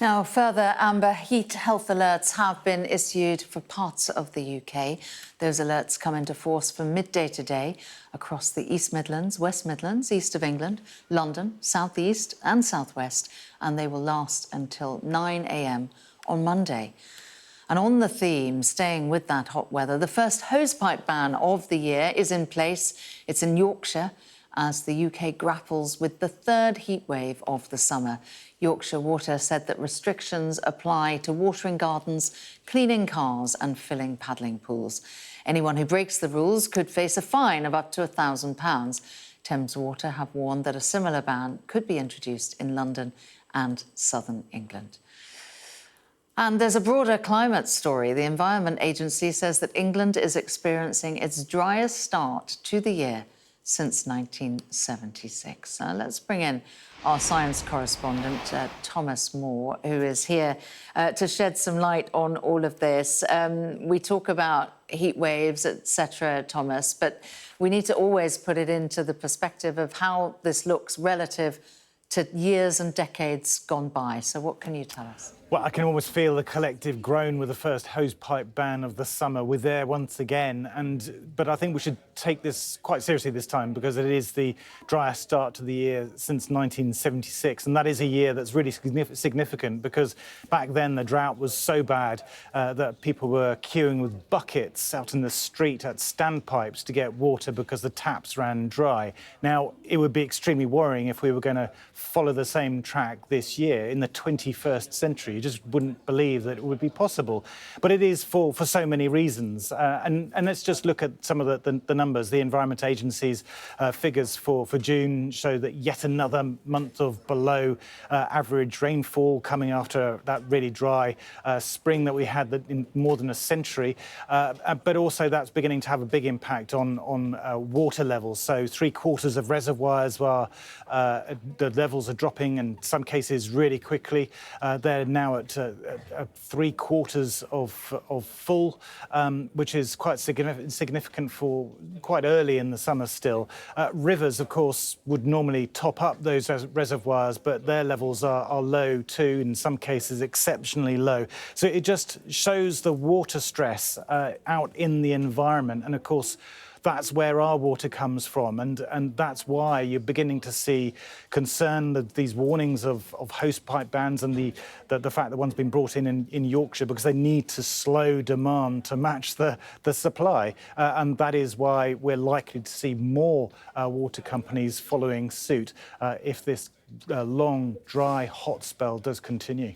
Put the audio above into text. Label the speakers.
Speaker 1: Now, further amber heat health alerts have been issued for parts of the UK. Those alerts come into force from midday today across the East Midlands, West Midlands, East of England, London, South East and South West, and they will last until 9 a.m. on Monday. And on the theme, staying with that hot weather, the first hosepipe ban of the year is in place. It's in Yorkshire as the UK grapples with the third heatwave of the summer. Yorkshire Water said that restrictions apply to watering gardens, cleaning cars and filling paddling pools. Anyone who breaks the rules could face a fine of up to £1,000. Thames Water have warned that a similar ban could be introduced in London and southern England. And there's a broader climate story. The Environment Agency says that England is experiencing its driest start to the year since 1976. Let's bring in our science correspondent, Thomas Moore, who is here to shed some light on all of this. We talk about heat waves, etc., Thomas, but we need to always put it into the perspective of how this looks relative to years and decades gone by. So what can you tell us?
Speaker 2: Well, I can almost feel the collective groan with the first hosepipe ban of the summer. We're there once again, but I think we should take this quite seriously this time because it is the driest start to the year since 1976, and that is a year that's really significant because back then the drought was so bad that people were queuing with buckets out in the street at standpipes to get water because the taps ran dry. Now, it would be extremely worrying if we were going to follow the same track this year in the 21st century. You just wouldn't believe that it would be possible. But it is for so many reasons. And let's just look at some of the numbers. The Environment Agency's figures for June show that yet another month of below average rainfall coming after that really dry spring that we had in more than a century. But also that's beginning to have a big impact on water levels. So 3/4 of reservoirs are, the levels are dropping in some cases really quickly. They're now at 3/4 of full, which is quite significant for quite early in the summer still. Rivers, of course, would normally top up those reservoirs, but their levels are low too, in some cases exceptionally low. So it just shows the water stress out in the environment. And of course, that's where our water comes from, and that's why you're beginning to see concern that these warnings of hosepipe bans and the fact that one's been brought in Yorkshire because they need to slow demand to match the supply, and that is why we're likely to see more water companies following suit if this long, dry, hot spell does continue.